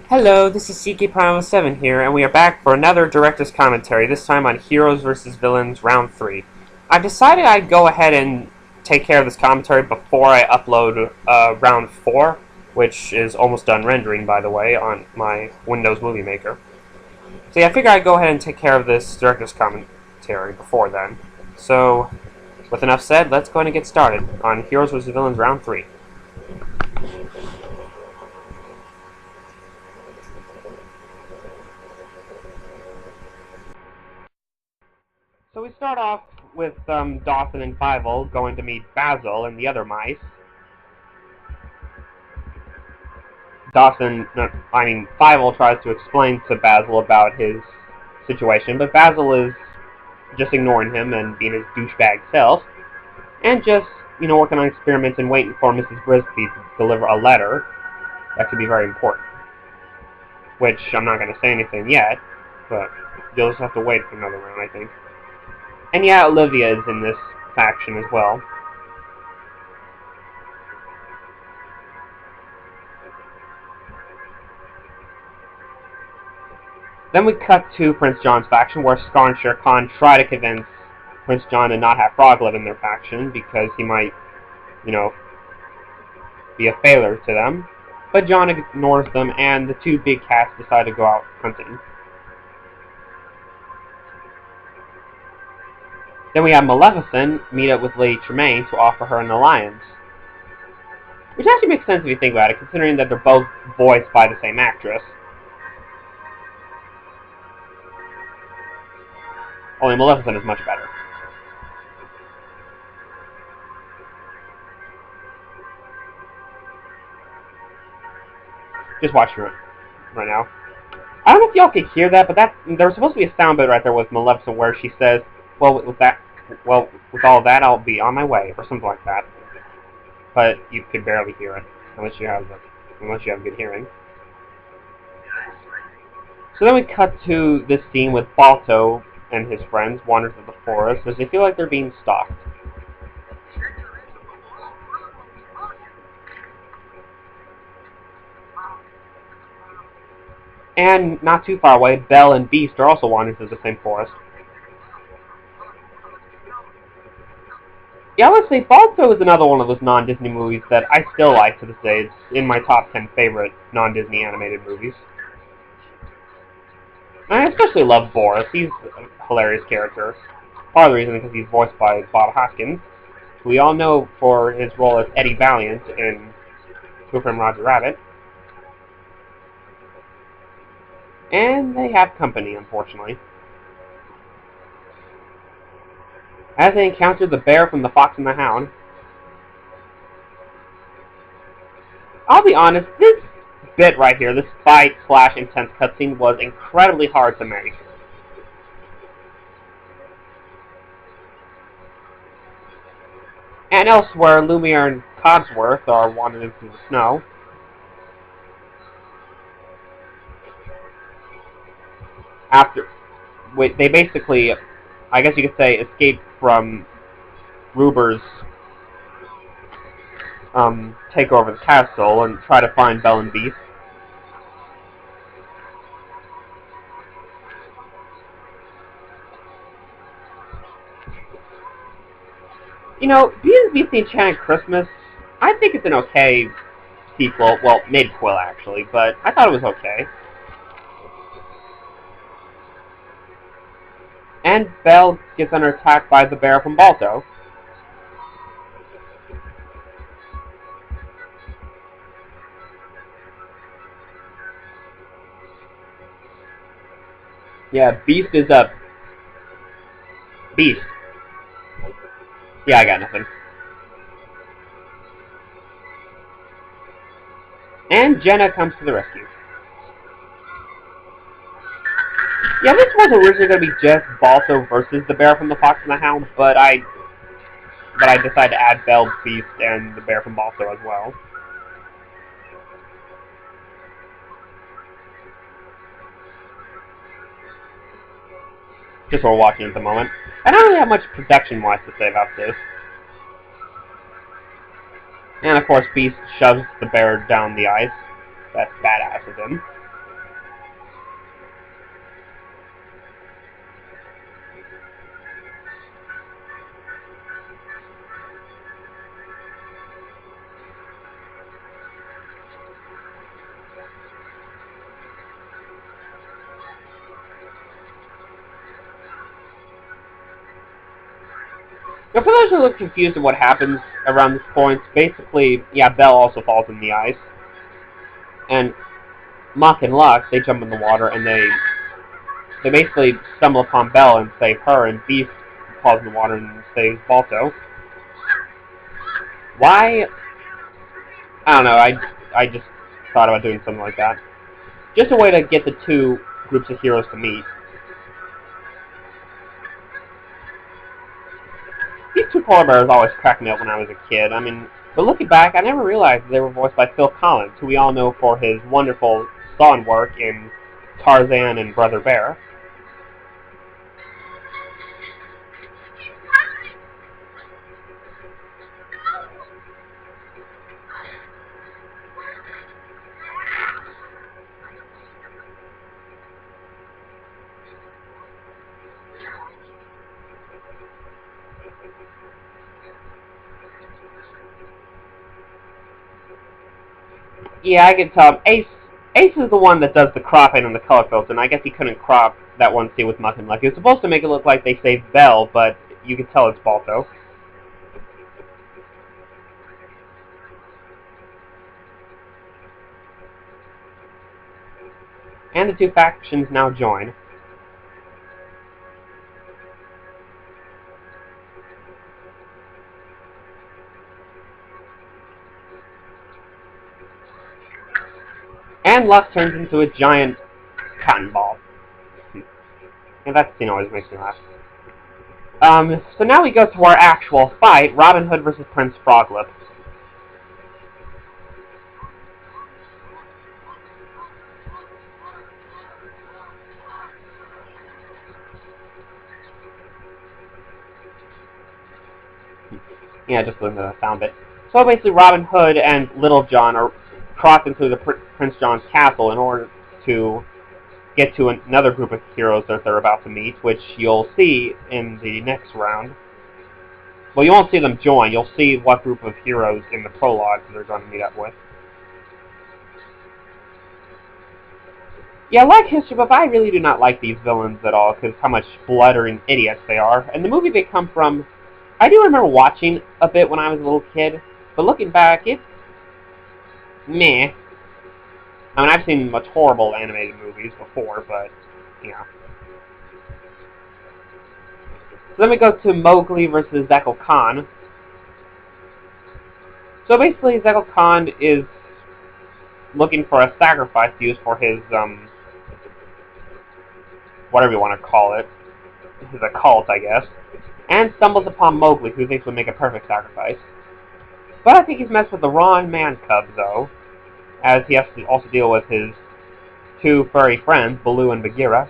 Hello, this is CK7 here, and we are back for another director's commentary, this time on Heroes vs. Villains Round 3. I decided I'd go ahead and take care of this commentary before I upload Round 4, which is almost done rendering, by the way, on my Windows Movie Maker. So yeah, I figured I'd go ahead and take care of this director's commentary before then. So, with enough said, let's go ahead and get started on Heroes vs. Villains Round 3. So we start off with Dawson and Fievel going to meet Basil and the other mice. Fievel tries to explain to Basil about his situation, but Basil is just ignoring him and being his douchebag self, and just, working on experiments and waiting for Mrs. Brisby to deliver a letter that could be very important. Which, I'm not going to say anything yet, but you'll just have to wait for another round, I think. And yeah, Olivia is in this faction as well. Then we cut to Prince John's faction, where Scar and Shere Khan try to convince Prince John to not have Froglet in their faction, because he might, be a failure to them. But John ignores them, and the two big cats decide to go out hunting. Then we have Maleficent meet up with Lady Tremaine to offer her an alliance. Which actually makes sense if you think about it, considering that they're both voiced by the same actress. Only Maleficent is much better. Just watching it right now. I don't know if y'all could hear that, but there was supposed to be a sound bit right there with Maleficent where she says, with all that, I'll be on my way, or something like that. But you could barely hear it, unless you have good hearing. So then we cut to this scene with Balto and his friends wander through the forest as they feel like they're being stalked. And not too far away, Belle and Beast are also wandering through the same forest. Yeah, let's say Balto is another one of those non-Disney movies that I still like to this day. It's in my top 10 favorite non-Disney animated movies. And I especially love Boris. He's a hilarious character. Part of the reason is because he's voiced by Bob Hoskins, who we all know for his role as Eddie Valiant in Who Framed Roger Rabbit. And they have company, unfortunately. As they encounter the bear from The Fox and the Hound. I'll be honest, this bit right here, this fight/intense cutscene, was incredibly hard to make. And elsewhere, Lumiere and Cogsworth are wandering through the snow. They basically, I guess you could say, escaped from Ruber's take over the castle and try to find Belle and Beast. Beauty and the Beast: The Enchanted Christmas, I think it's an okay sequel, well, mid-quill actually, but I thought it was okay. And Belle gets under attack by the bear from Balto. Yeah, Beast is up. Beast. Yeah, I got nothing. And Jenna comes to the rescue. Yeah, this was originally going to be just Balto versus the bear from The Fox and the Hound, but I decided to add Belle, Beast, and the bear from Balto as well. Just what we're watching at the moment. I don't really have much production-wise to say about this. And of course, Beast shoves the bear down the ice. That's badass of him. Now, for those who look confused at what happens around this point, basically, yeah, Belle also falls in the ice. And Muck and Lux, they jump in the water, and they basically stumble upon Belle and save her, and Beast falls in the water and saves Balto. Why? I don't know, I just thought about doing something like that. Just a way to get the two groups of heroes to meet. These two polar bears always cracked me up when I was a kid. I mean, but looking back, I never realized they were voiced by Phil Collins, who we all know for his wonderful song work in Tarzan and Brother Bear. Yeah, I can tell. Ace is the one that does the cropping and the color filter, and I guess he couldn't crop that one scene with Muck and Luck. He was supposed to make it look like they saved Belle, but you can tell it's Balto. And the two factions now join. And Luck turns into a giant cotton ball. And that scene always makes me laugh. So now we go to our actual fight, Robin Hood versus Prince Froglip. Yeah, just listen to the sound bit. So basically Robin Hood and Little John are crossing through the Prince John's castle in order to get to another group of heroes that they're about to meet, which you'll see in the next round. Well, you won't see them join. You'll see what group of heroes in the prologue they're going to meet up with. Yeah, I like history, but I really do not like these villains at all, because how much bloodering idiots they are. And the movie they come from, I do remember watching a bit when I was a little kid, but looking back, it's meh. I mean, I've seen much horrible animated movies before, but, yeah. So then we go to Mowgli versus Zekel Khan. So basically, Zekel Khan is looking for a sacrifice to use for his, whatever you want to call it, his occult, I guess, and stumbles upon Mowgli, who thinks would make a perfect sacrifice. But I think he's messed with the wrong man cub, though, as he has to also deal with his two furry friends, Baloo and Bagheera.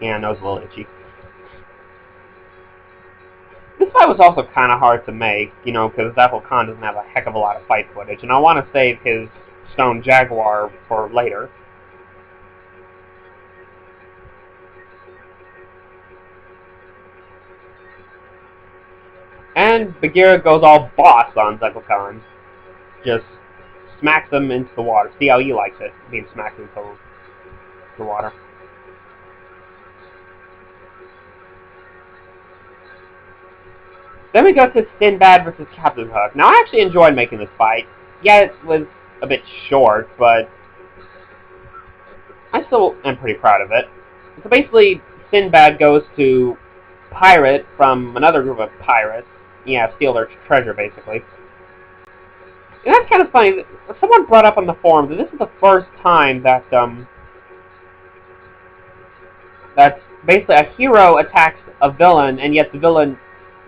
Yeah, nose a little itchy. This fight was also kind of hard to make, because Zekel Khan doesn't have a heck of a lot of fight footage, and I want to save his stone jaguar for later. And Bagheera goes all boss on Zekel Khan. Just smacks him into the water. See how he likes it, being smacked into the water. Then we go to Sinbad versus Captain Hook. Now, I actually enjoyed making this fight. Yeah, it was a bit short, but I still am pretty proud of it. So basically, Sinbad goes to pirate from another group of pirates. Yeah, steal their treasure, basically. And that's kind of funny. Someone brought up on the forums that this is the first time that, that's basically a hero attacks a villain, and yet the villain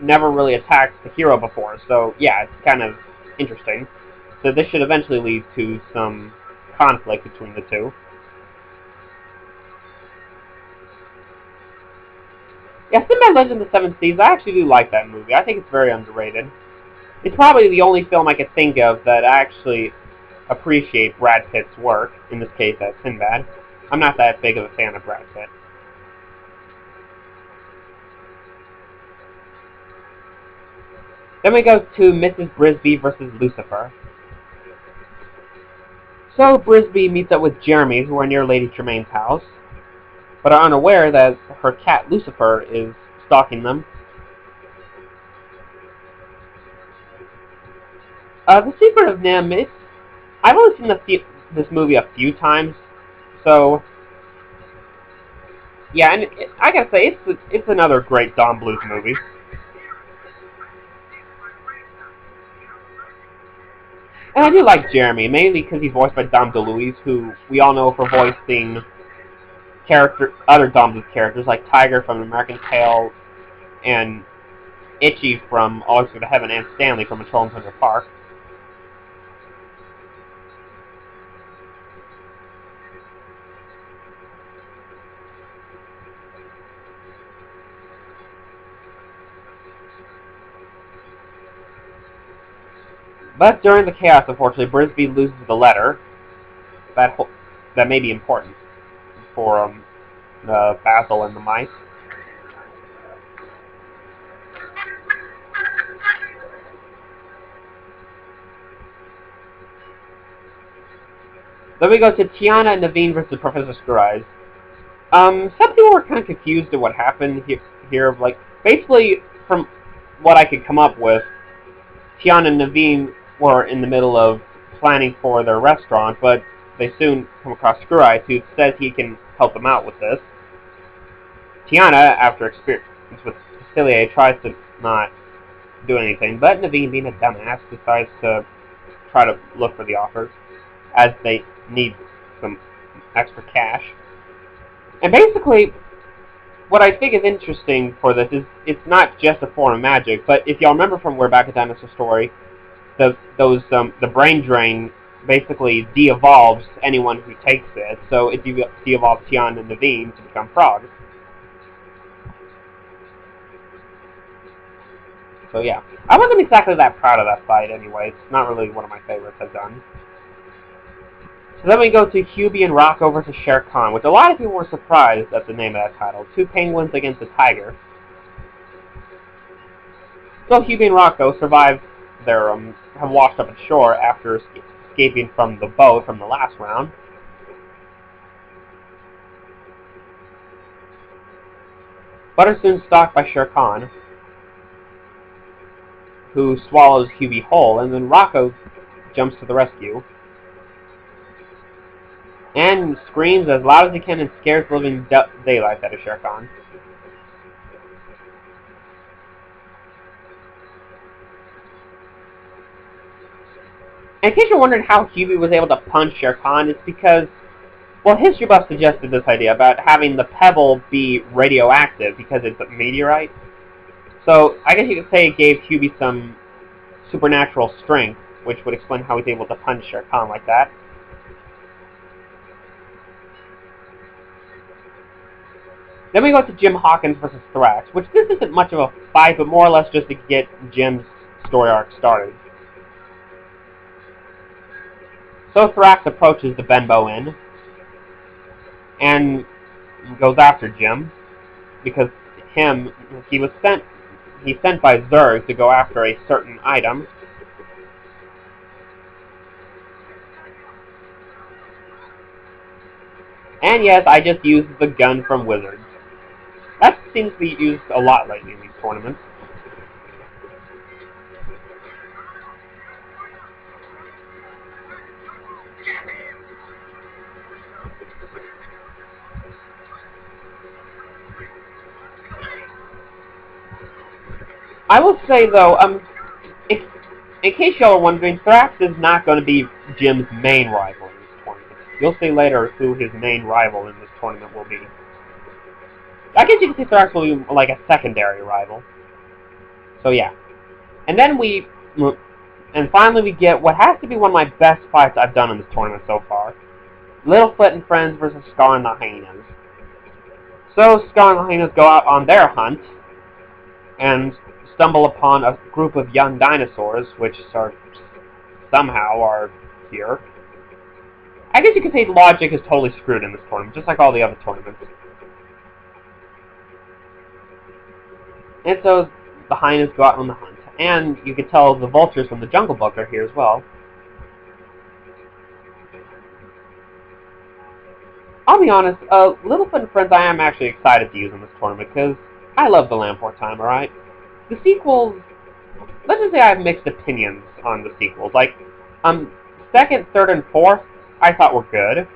never really attacked the hero before. So, yeah, it's kind of interesting. So this should eventually lead to some conflict between the two. Yeah, Sinbad Legend of the Seven Seas, I actually do like that movie. I think it's very underrated. It's probably the only film I could think of that I actually appreciate Brad Pitt's work, in this case as Sinbad. I'm not that big of a fan of Brad Pitt. Then we go to Mrs. Brisby versus Lucifer. So Brisby meets up with Jeremy, who are near Lady Tremaine's house, but are unaware that her cat Lucifer is stalking them. The Secret of Nim, I've only seen this movie a few times, so yeah, and I gotta say, it's another great Don Bluth movie. And I do like Jeremy, mainly because he's voiced by Dom DeLuise, who we all know for voicing other Dom Bluth characters like Tiger from American Tail, and Itchy from Always Go to Heaven, and Stanley from A Troll in Central Park. But during the chaos, unfortunately, Brisby loses the letter that may be important for Basil and the mice. Then we go to Tiana and Naveen versus Professor Screw Eyes. Some people were kind of confused at what happened here. Like, basically, from what I could come up with, Tiana and Naveen were in the middle of planning for their restaurant, but they soon come across Screw Eyes, who says he can help them out with this. Tiana, after experience with Cecilia, tries to not do anything, but Naveen, being a dumbass, decides to try to look for the offers, as they need some extra cash. And basically, what I think is interesting for this is it's not just a form of magic, but if y'all remember from We're Back at Dinosaur Story, the brain drain basically de-evolves anyone who takes it, so it de-evolves Tiana and Naveen to become frogs. So yeah, I wasn't exactly that proud of that fight anyway. It's not really one of my favorites I've done. So then we go to Hubie and Rocco versus Shere Khan, which a lot of people were surprised at the name of that title. Two penguins against a tiger. So Hubie and Rocco survive have washed up ashore after escaping from the boat from the last round. But are soon stalked by Shere Khan, who swallows Hubie whole, and then Rocco jumps to the rescue and screams as loud as he can and scares the living daylights out of Shere Khan. And in case you're wondering how Hubie was able to punch Shere Khan, it's because, well, History Buff suggested this idea about having the pebble be radioactive because it's a meteorite. So I guess you could say it gave Hubie some supernatural strength, which would explain how he's able to punch Shere Khan like that. Then we go to Jim Hawkins versus Thrax, which this isn't much of a fight, but more or less just to get Jim's story arc started. So Thrax approaches the Benbow Inn and goes after Jim because he's sent by Zurg to go after a certain item. And yes, I just used the gun from Wizards. That seems to be used a lot lately in these tournaments. I will say though, in case y'all are wondering, Thrax is not going to be Jim's main rival in this tournament. You'll see later who his main rival in this tournament will be. I guess you can say Thrax will be like a secondary rival. So yeah. And finally we get what has to be one of my best fights I've done in this tournament so far. Littlefoot and friends versus Scar and the Hyenas. So Scar and the Hyenas go out on their hunt and stumble upon a group of young dinosaurs, which somehow are here. I guess you could say logic is totally screwed in this tournament, just like all the other tournaments. And so the hyenas go out on the hunt. And you can tell the vultures from the Jungle Book are here as well. I'll be honest, Littlefoot and Friends I am actually excited to use in this tournament, because I love the Lamport time, alright? The sequels, let's just say I have mixed opinions on the sequels. Like, second, third, and fourth, I thought were good.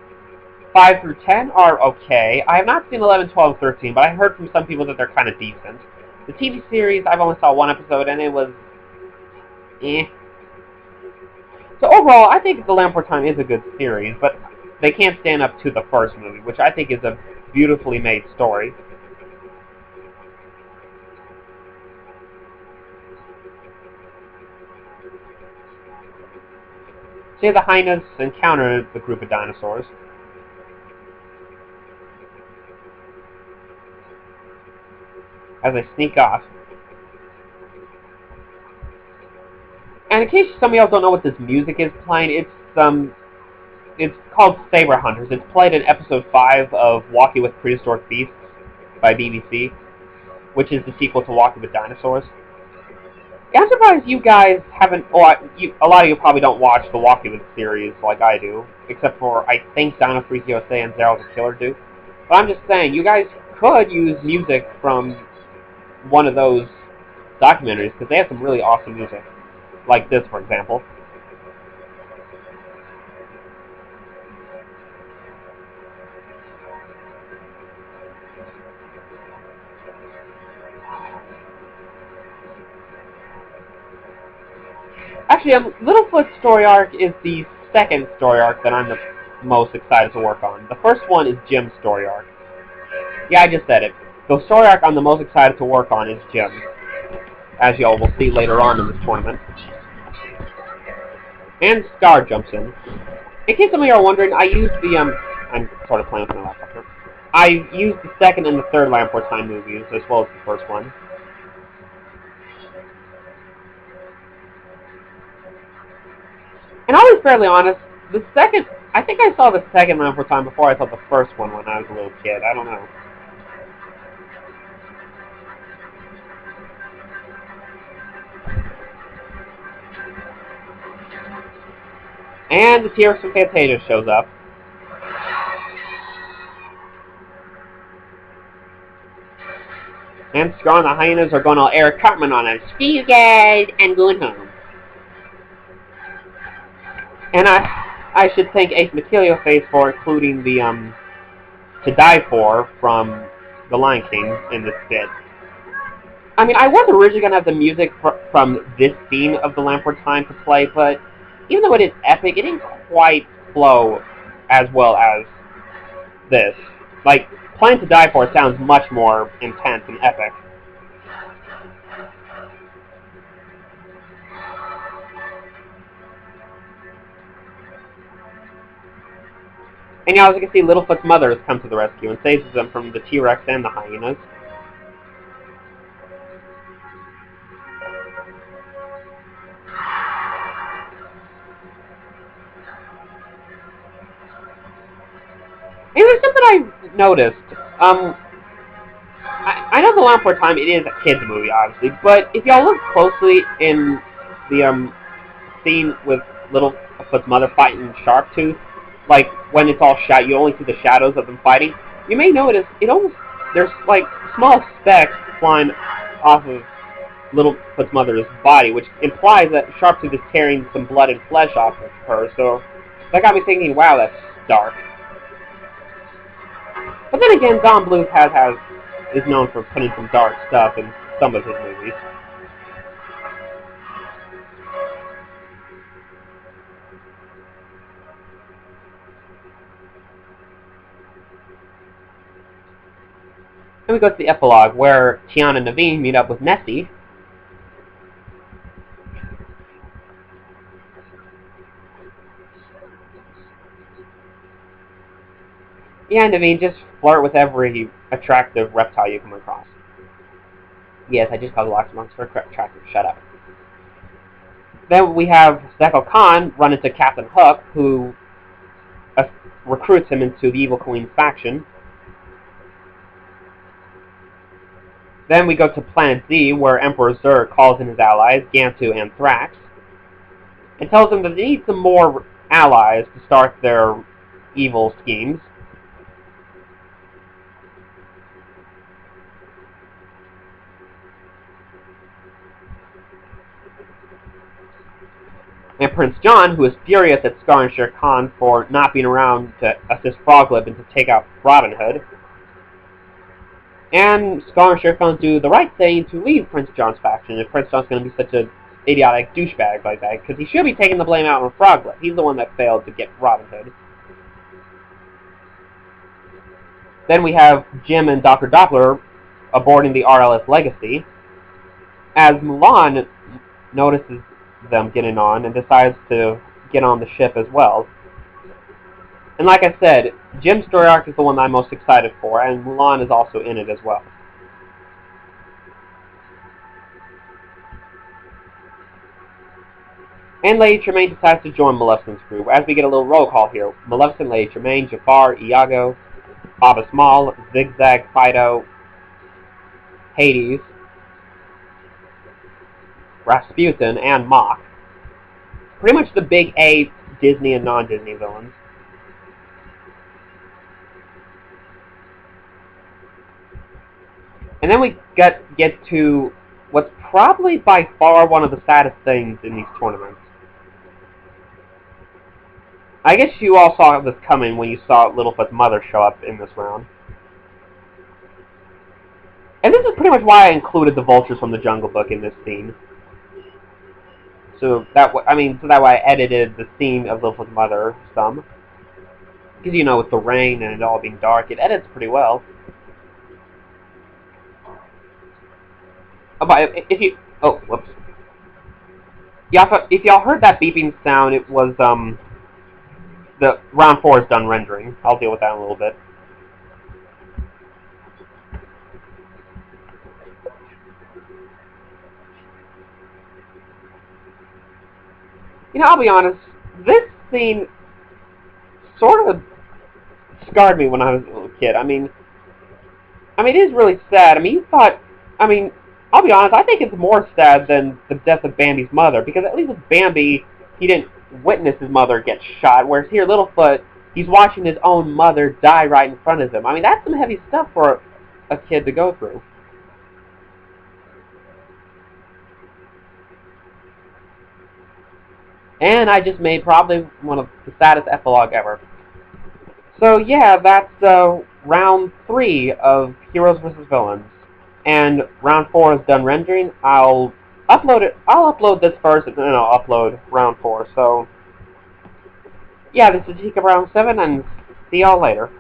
5 through 10 are okay. I have not seen 11, 12, and 13, but I heard from some people that they're kind of decent. The TV series, I've only saw one episode, and it was... eh. So overall, I think The Lamport Time is a good series, but they can't stand up to the first movie, which I think is a beautifully made story. Say the hyenas encounter the group of dinosaurs. As they sneak off. And in case some of y'all don't know what this music is playing, it's called Saber Hunters. It's played in episode 5 of Walking with Prehistoric Beasts by BBC, which is the sequel to Walking with Dinosaurs. I'm surprised you guys haven't, a lot of you probably don't watch the Walking with series like I do, except for, I think, Dino Freak USA and Zero the Killer do. But I'm just saying, you guys could use music from one of those documentaries, because they have some really awesome music. Like this, for example. Actually, Littlefoot's story arc is the second story arc that I'm the most excited to work on. The first one is Jim's story arc. Yeah, I just said it. The story arc I'm the most excited to work on is Jim's, as y'all will see later on in this tournament. And Scar jumps in. In case some of you are wondering, I used the, I'm sort of playing with my laptop here. I used the second and the third Lamport Time movies, as well as the first one. And I'll be fairly honest, I think I saw the second Lamport Time before I saw the first one when I was a little kid. I don't know. And the T-Rex from Fantasia shows up. And Scar and the hyenas are going all Eric Cartman on it. See you guys, I'm going home. And I should thank Ace Face for including the, To Die For from The Lion King in this bit. I mean, I was originally going to have the music from this scene of the Lamport Time to play, but even though it is epic, it didn't quite flow as well as this. Like, Plan to Die For sounds much more intense and epic. And now, as you can see, Littlefoot's mother has come to the rescue and saves them from the T-Rex and the hyenas. And there's something I noticed. I know the Lamport Time, it is a kid's movie, obviously, but if y'all look closely in the scene with Littlefoot's mother fighting Sharptooth, like when it's all shot, you only see the shadows of them fighting. You may notice there's like small specks flying off of Littlefoot's mother's body, which implies that Sharptooth is tearing some blood and flesh off of her. So that got me thinking, wow, that's dark. But then again, Don Bluth is known for putting some dark stuff in some of his movies. Then we go to the epilogue, where Tiana and Naveen meet up with Nessie. Yeah, Naveen, just flirt with every attractive reptile you come across. Yes, I just called the Lox monster attractive. Shut up. Then we have Zekko Khan run into Captain Hook, who recruits him into the Evil Queen's faction. Then we go to Planet Z, where Emperor Zur calls in his allies, Gantu and Thrax, and tells them that they need some more allies to start their evil schemes. And Prince John, who is furious at Scar and Shere Khan for not being around to assist Froglip and to take out Robin Hood. And Scar and Shere Khan do the right thing to leave Prince John's faction if Prince John's going to be such an idiotic douchebag like that, because he should be taking the blame out on Froglip. He's the one that failed to get Robin Hood. Then we have Jim and Dr. Doppler aborting the RLS Legacy, as Mulan notices them getting on and decides to get on the ship as well. And like I said, Jim's story arc is the one I'm most excited for, and Mulan is also in it as well. And Lady Tremaine decides to join Maleficent's group, as we get a little roll call here. Maleficent, Lady Tremaine, Jafar, Iago, Abba Small, Zigzag, Fido, Hades, Rasputin, and Mok. Pretty much the big A Disney and non-Disney villains. And then we get to what's probably by far one of the saddest things in these tournaments. I guess you all saw this coming when you saw Littlefoot's mother show up in this round. And this is pretty much why I included the vultures from the Jungle Book in this scene. So that way I edited the scene of Littlefoot's mother some. Because, you know, with the rain and it all being dark, it edits pretty well. Whoops. Yeah, if y'all heard that beeping sound, it was, the round 4 is done rendering. I'll deal with that in a little bit. You know, I'll be honest, this scene sort of scarred me when I was a little kid. I mean, it is really sad. I'll be honest, I think it's more sad than the death of Bambi's mother, because at least with Bambi, he didn't witness his mother get shot, whereas here, Littlefoot, he's watching his own mother die right in front of him. I mean, that's some heavy stuff for a kid to go through. And I just made probably one of the saddest epilogue ever. So yeah, that's round 3 of Heroes vs. Villains. And round 4 is done rendering. I'll upload this first, and then I'll upload round 4. So, yeah, this is Jacob round 7, and see y'all later.